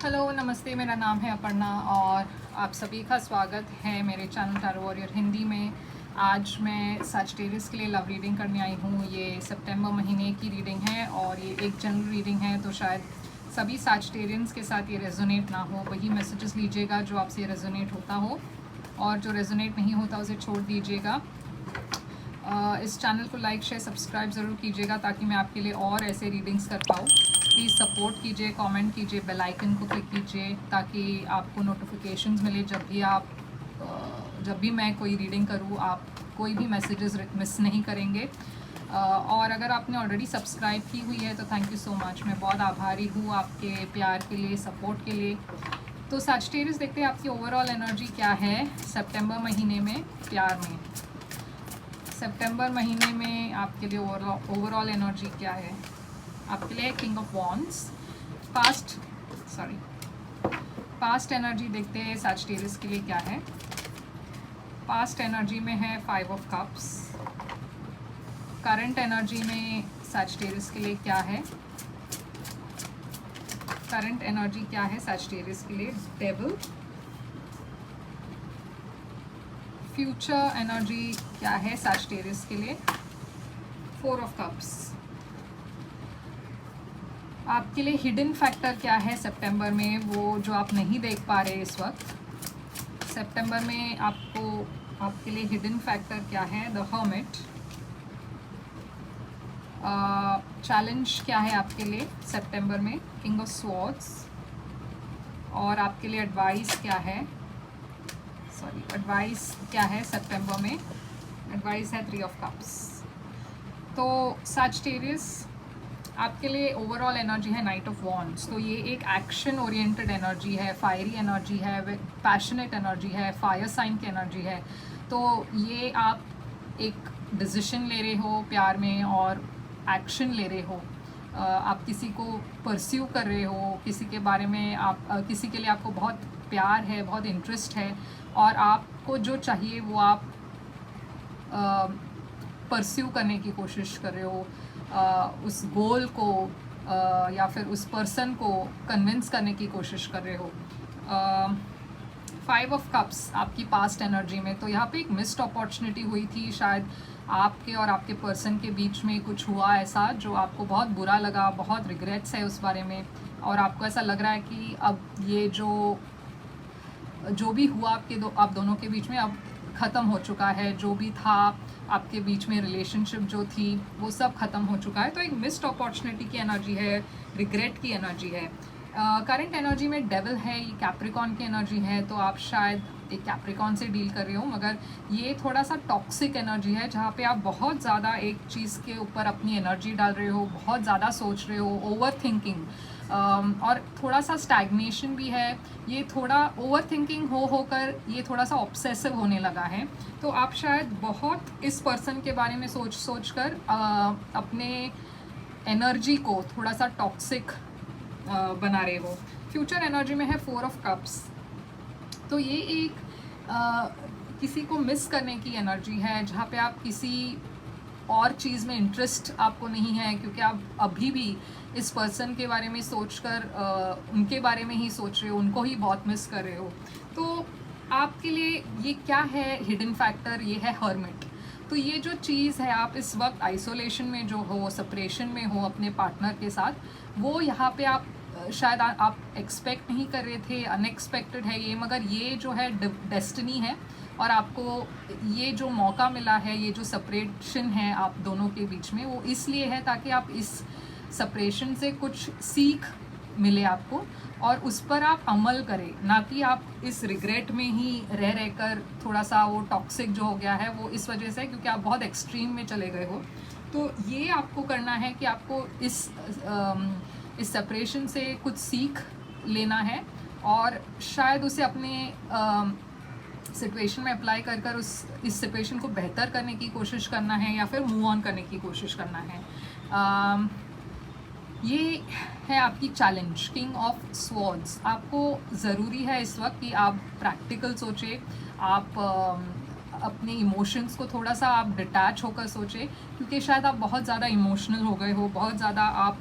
Hello नमस्ते, मेरा नाम है अपर्णा और आप सभी का स्वागत है मेरे चैनल टैरो वॉरियर हिंदी में। आज मैं सजिटेरियस के लिए लव रीडिंग करने आई हूँ। ये सितंबर महीने की रीडिंग है और ये एक जनरल रीडिंग है, तो शायद सभी सजिटेरियंस के साथ ये रेजोनेट ना हो। वही मैसेजेस लीजिएगा जो आपसे रेजोनेट होता हो, और जो रेजोनेट नहीं होता उसे छोड़ दीजिएगा। इस चैनल को लाइक शेयर सब्सक्राइब ज़रूर कीजिएगा ताकि मैं आपके लिए और ऐसे रीडिंग्स कर पाऊँ। प्लीज़ सपोर्ट कीजिए, कमेंट कीजिए, बेल आइकन को क्लिक कीजिए ताकि आपको नोटिफिकेशंस मिले जब भी मैं कोई रीडिंग करूँ, आप कोई भी मैसेजेस मिस नहीं करेंगे। और अगर आपने ऑलरेडी सब्सक्राइब की हुई है तो थैंक यू सो मच, मैं बहुत आभारी हूँ आपके प्यार के लिए, सपोर्ट के लिए। तो सजिटेरियस देखते हैं आपकी ओवरऑल एनर्जी क्या है सितंबर महीने में प्यार में। सितंबर महीने में आपके लिए ओवरऑल एनर्जी क्या है? आपके लिए king of wands. Past energy देखते हैं सजिटेरियस के लिए क्या है। पास्ट एनर्जी में है 5 ऑफ कप्स। करंट एनर्जी में सजिटेरियस के लिए क्या है? करंट एनर्जी क्या है सजिटेरियस के लिए? डेविल। फ्यूचर एनर्जी क्या है सजिटेरियस के लिए? 4 ऑफ कप्स। आपके लिए हिडन फैक्टर क्या है सितंबर में, वो जो आप नहीं देख पा रहे इस वक्त। सितंबर में आपके लिए हिडन फैक्टर क्या है? The hermit. चैलेंज क्या है आपके लिए सितंबर में? King of swords. और आपके लिए एडवाइस क्या है? एडवाइस क्या है सितंबर में? एडवाइस है 3 ऑफ कप्स। तो सजिटेरियस आपके लिए ओवरऑल एनर्जी है नाइट ऑफ वॉन्ड्स। तो ये एक एक्शन ओरिएंटेड एनर्जी है, फायरी एनर्जी है, पैशनेट एनर्जी है, फायर साइन की एनर्जी है। तो ये आप एक डिसीजन ले रहे हो प्यार में और एक्शन ले रहे हो। आप किसी को परस्यू कर रहे हो, किसी के बारे में किसी के लिए आपको बहुत प्यार है, बहुत इंटरेस्ट है, और आपको जो चाहिए वो आप परस्यू करने की कोशिश कर रहे हो। उस गोल को या फिर उस पर्सन को कन्विंस करने की कोशिश कर रहे हो। 5 ऑफ कप्स आपकी पास्ट एनर्जी में, तो यहाँ पे एक मिस्ड अपॉर्चुनिटी हुई थी। शायद आपके और आपके पर्सन के बीच में कुछ हुआ ऐसा जो आपको बहुत बुरा लगा, बहुत रिग्रेट्स है उस बारे में, और आपको ऐसा लग रहा है कि अब ये जो भी हुआ आप दोनों के बीच में अब ख़त्म हो चुका है। जो भी था आपके बीच में रिलेशनशिप जो थी वो सब ख़त्म हो चुका है। तो एक मिस्ड अपॉर्चुनिटी की एनर्जी है, रिग्रेट की एनर्जी है। करंट एनर्जी में डेविल है, ये कैप्रिकॉन की एनर्जी है। तो आप शायद एक कैप्रिकॉन से डील कर रहे हो, मगर ये थोड़ा सा टॉक्सिक एनर्जी है जहाँ पे आप बहुत ज़्यादा एक चीज़ के ऊपर अपनी एनर्जी डाल रहे हो, बहुत ज़्यादा सोच रहे हो, ओवर थिंकिंग, और थोड़ा सा स्टैग्नेशन भी है। ये थोड़ा ओवर थिंकिंग होकर ये थोड़ा सा ऑब्सेसिव होने लगा है। तो आप शायद बहुत इस पर्सन के बारे में सोच कर अपने एनर्जी को थोड़ा सा टॉक्सिक बना रहे हो। फ्यूचर एनर्जी में है 4 ऑफ कप्स। तो ये एक किसी को मिस करने की एनर्जी है जहाँ पे आप किसी और चीज़ में इंटरेस्ट आपको नहीं है, क्योंकि आप अभी भी इस पर्सन के बारे में सोचकर उनके बारे में ही सोच रहे हो, उनको ही बहुत मिस कर रहे हो। तो आपके लिए ये क्या है हिडन फैक्टर? ये है हर्मिट। तो ये जो चीज़ है, आप इस वक्त आइसोलेशन में जो हो, सेपरेशन में हो अपने पार्टनर के साथ, वो यहाँ पे आप शायद आप एक्सपेक्ट नहीं कर रहे थे, अनएक्सपेक्टेड है ये, मगर ये जो है डेस्टिनी है। और आपको ये जो मौका मिला है, ये जो सेपरेशन है आप दोनों के बीच में, वो इसलिए है ताकि आप इस सेपरेशन से कुछ सीख मिले आपको और उस पर आप अमल करें, ना कि आप इस रिग्रेट में ही रह कर थोड़ा सा वो टॉक्सिक जो हो गया है वो इस वजह से, क्योंकि आप बहुत एक्सट्रीम में चले गए हो। तो ये आपको करना है कि आपको इस सेपरेशन से कुछ सीख लेना है और शायद उसे अपने सिचुएशन में अप्लाई कर इस सिचुएशन को बेहतर करने की कोशिश करना है या फिर मूव ऑन करने की कोशिश करना है। ये है आपकी चैलेंज, किंग ऑफ स्वॉर्ड्स। आपको ज़रूरी है इस वक्त कि आप प्रैक्टिकल सोचें, आप अपने इमोशंस को थोड़ा सा आप डिटैच होकर सोचें, क्योंकि शायद आप बहुत ज़्यादा इमोशनल हो गए हो, बहुत ज़्यादा आप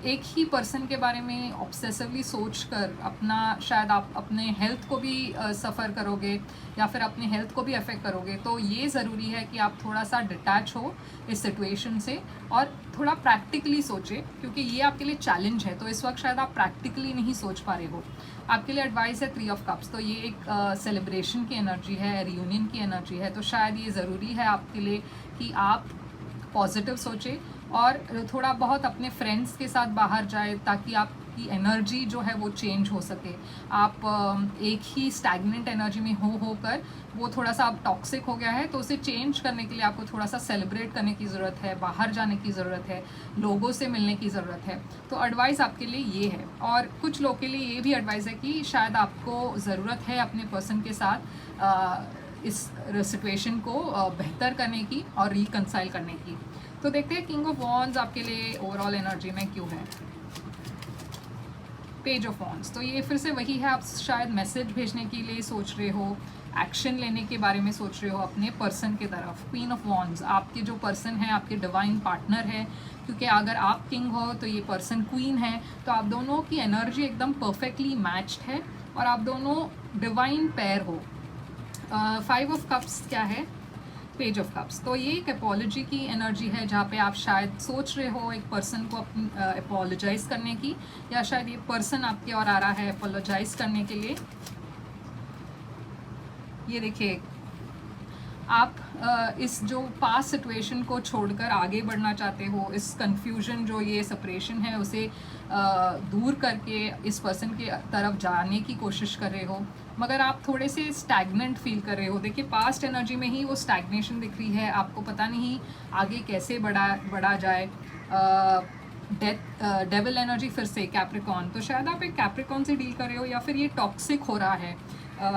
एक ही पर्सन के बारे में ऑब्सेसिवली सोचकर अपना शायद आप अपने हेल्थ को भी सफ़र करोगे या फिर अपने हेल्थ को भी अफेक्ट करोगे। तो ये ज़रूरी है कि आप थोड़ा सा डिटैच हो इस सिचुएशन से और थोड़ा प्रैक्टिकली सोचें, क्योंकि ये आपके लिए चैलेंज है। तो इस वक्त शायद आप प्रैक्टिकली नहीं सोच पा रहे हो। आपके लिए एडवाइस है 3 ऑफ कप्स। तो ये एक सेलिब्रेशन की एनर्जी है, रियूनियन की एनर्जी है। तो शायद ये ज़रूरी है आपके लिए कि आप पॉजिटिव सोचें और थोड़ा बहुत अपने फ्रेंड्स के साथ बाहर जाए ताकि आपकी एनर्जी जो है वो चेंज हो सके। आप एक ही स्टैग्नेंट एनर्जी में होकर वो थोड़ा सा अब टॉक्सिक हो गया है, तो उसे चेंज करने के लिए आपको थोड़ा सा सेलिब्रेट करने की ज़रूरत है, बाहर जाने की ज़रूरत है, लोगों से मिलने की ज़रूरत है। तो एडवाइस आपके लिए ये है। और कुछ लोगों के लिए ये भी एडवाइस है कि शायद आपको ज़रूरत है अपने पर्सन के साथ इस सिचुएशन को बेहतर करने की और रिकंसाइल करने की। तो देखते हैं किंग ऑफ वॉन्ड्स आपके लिए ओवरऑल एनर्जी में क्यों है। पेज ऑफ वॉन्ड्स, तो ये फिर से वही है, आप शायद मैसेज भेजने के लिए सोच रहे हो, एक्शन लेने के बारे में सोच रहे हो अपने पर्सन की तरफ। क्वीन ऑफ वॉन्ड्स, आपके जो पर्सन है आपके डिवाइन पार्टनर है, क्योंकि अगर आप किंग हो तो ये पर्सन क्वीन है। तो आप दोनों की एनर्जी एकदम परफेक्टली मैच्ड है और आप दोनों डिवाइन पेयर हो। 5 ऑफ कप्स क्या है? Page of cups. तो ये एक अपॉलॉजी की एनर्जी है, जहाँ पे आप शायद सोच रहे हो एक पर्सन को अपनी अपोलोजाइज करने की, या शायद ये पर्सन आपके और आ रहा है अपोलोजाइज करने के लिए। ये देखिए, आप इस जो पास्ट सिचुएशन को छोड़कर आगे बढ़ना चाहते हो, इस कंफ्यूजन जो ये सेपरेशन है उसे दूर करके इस पर्सन के तरफ जाने की कोशिश कर रहे हो, मगर आप थोड़े से स्टैग्नेंट फील कर रहे हो। देखिए, पास्ट एनर्जी में ही वो स्टैग्नेशन दिख रही है, आपको पता नहीं आगे कैसे बढ़ा जाए। डेविल एनर्जी फिर से कैप्रिकॉन, तो शायद आप एक कैप्रिकॉन से डील कर रहे हो या फिर ये टॉक्सिक हो रहा है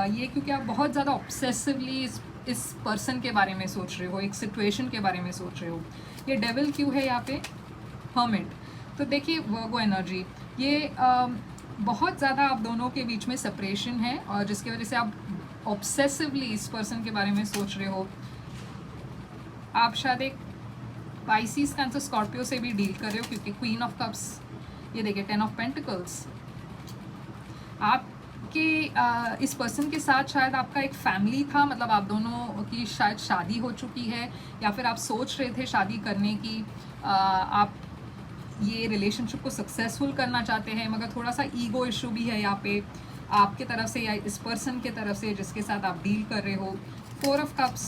ये, क्योंकि आप बहुत ज़्यादा ऑब्सेसिवली इस पर्सन के बारे में सोच रहे हो, एक सिचुएशन के बारे में सोच रहे हो। ये डेविल क्यों है यहाँ पे? हर्मिट। तो देखिए वर्गो एनर्जी, ये बहुत ज़्यादा आप दोनों के बीच में सेपरेशन है और जिसकी वजह से आप ऑब्सेसिवली इस पर्सन के बारे में सोच रहे हो। आप शायद एक पाइसिस, कैंसर, स्कॉर्पियो से भी डील कर रहे हो, क्योंकि क्वीन ऑफ कप्स, ये देखिए 10 ऑफ पेंटिकल्स। आपके इस पर्सन के साथ शायद आपका एक फैमिली था, मतलब आप दोनों की शायद शादी हो चुकी है या फिर आप सोच रहे थे शादी करने की। आप ये रिलेशनशिप को सक्सेसफुल करना चाहते हैं, मगर थोड़ा सा ईगो इशू भी है यहाँ पे आपके तरफ से या इस पर्सन के तरफ से जिसके साथ आप डील कर रहे हो। 4 ऑफ कप्स,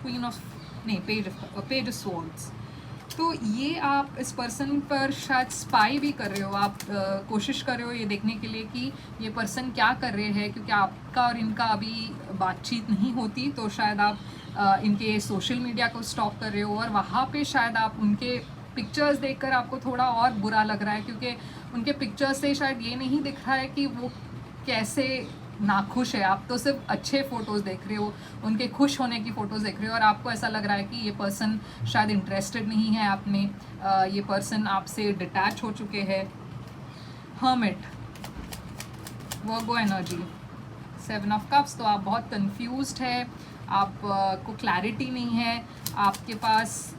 क्वीन ऑफ नहीं, पेज ऑफ स्वॉर्ड्स। तो ये आप इस पर्सन पर शायद स्पाई भी कर रहे हो, आप कोशिश कर रहे हो ये देखने के लिए कि ये पर्सन क्या कर रहे हैं, क्योंकि आपका और इनका अभी बातचीत नहीं होती। तो शायद आप इनके सोशल मीडिया को स्टॉक कर रहे हो और वहाँ पे शायद आप उनके पिक्चर्स देखकर आपको थोड़ा और बुरा लग रहा है, क्योंकि उनके पिक्चर्स से शायद ये नहीं दिख रहा है कि वो कैसे नाखुश है। आप तो सिर्फ अच्छे फ़ोटोज़ देख रहे हो, उनके खुश होने की फ़ोटोज़ देख रहे हो और आपको ऐसा लग रहा है कि ये पर्सन शायद इंटरेस्टेड नहीं है आप में, ये पर्सन आपसे डिटैच हो चुके हैं। Hermit, Virgo energy, 7 of cups. तो आप बहुत कंफ्यूज्ड है, आपको क्लैरिटी नहीं है, आपके पास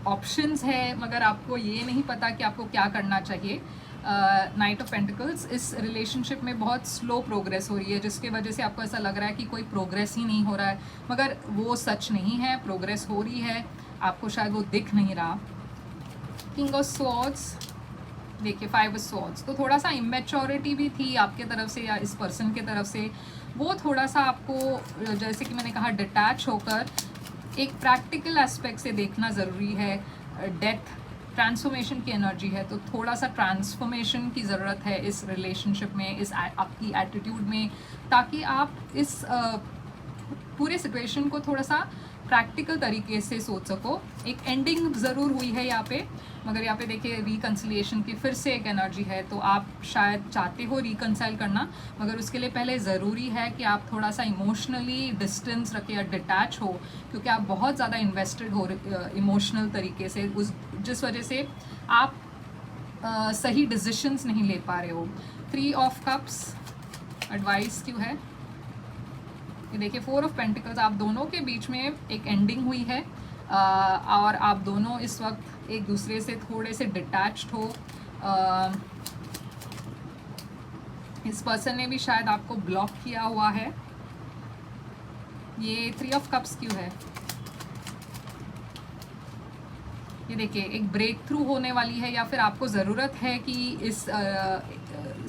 ऑप्शंस है मगर आपको ये नहीं पता कि आपको क्या करना चाहिए। नाइट ऑफ पेंटिकल्स, इस रिलेशनशिप में बहुत स्लो प्रोग्रेस हो रही है, जिसकी वजह से आपको ऐसा लग रहा है कि कोई प्रोग्रेस ही नहीं हो रहा है, मगर वो सच नहीं है, प्रोग्रेस हो रही है, आपको शायद वो दिख नहीं रहा। किंग ऑफ स्वॉर्ड्स, देखिए 5 ऑफ स्वॉर्ड्स। तो थोड़ा सा इमेच्योरिटी भी थी आपके तरफ से या इस पर्सन के तरफ से, वो थोड़ा सा आपको जैसे कि मैंने कहा डिटैच होकर एक प्रैक्टिकल एस्पेक्ट से देखना ज़रूरी है। डेथ, ट्रांसफॉर्मेशन की एनर्जी है, तो थोड़ा सा ट्रांसफॉर्मेशन की ज़रूरत है इस रिलेशनशिप में, इस आपकी एटीट्यूड में, ताकि आप इस पूरे सिचुएशन को थोड़ा सा प्रैक्टिकल तरीके से सोच सको। एक एंडिंग ज़रूर हुई है यहाँ पे, मगर यहाँ पे देखिए रिकन्सिलिएशन की फिर से एक एनर्जी है, तो आप शायद चाहते हो रिकन्साइल करना, मगर उसके लिए पहले ज़रूरी है कि आप थोड़ा सा इमोशनली डिस्टेंस रखें या डिटैच हो, क्योंकि आप बहुत ज़्यादा इन्वेस्टेड हो इमोशनल तरीके से, जिस वजह से आप सही डिसीशंस नहीं ले पा रहे हो। 3 ऑफ कप्स, एडवाइस क्यों है? ये देखिए 4 ऑफ पेंटिकल्स, आप दोनों के बीच में एक एंडिंग हुई है और आप दोनों इस वक्त एक दूसरे से थोड़े से डिटैच्ड हो। इस पर्सन ने भी शायद आपको ब्लॉक किया हुआ है। ये 3 ऑफ कप्स क्यों है? ये देखिए, एक ब्रेक थ्रू होने वाली है, या फिर आपको ज़रूरत है कि इस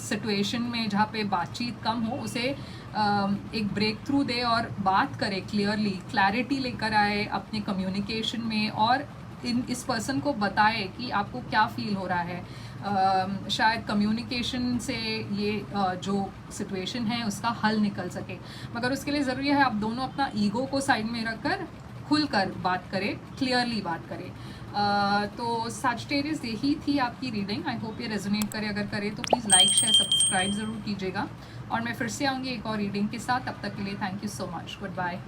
सिचुएशन में जहाँ पे बातचीत कम हो उसे एक ब्रेक थ्रू दे और बात करे क्लियरली, क्लैरिटी लेकर आए अपने कम्युनिकेशन में, और इस पर्सन को बताए कि आपको क्या फील हो रहा है। शायद कम्युनिकेशन से ये जो सिचुएशन है उसका हल निकल सके, मगर उसके लिए ज़रूरी है आप दोनों अपना ईगो को साइड में रखकर खुलकर बात करें, क्लियरली बात करें। तो सैजिटेरियस यही थी आपकी रीडिंग। आई होप ये रेजोनेट करे, अगर करे तो प्लीज़ लाइक शेयर सब्सक्राइब ज़रूर कीजिएगा, और मैं फिर से आऊँगी एक और रीडिंग के साथ। तब तक के लिए thank you so much, good bye.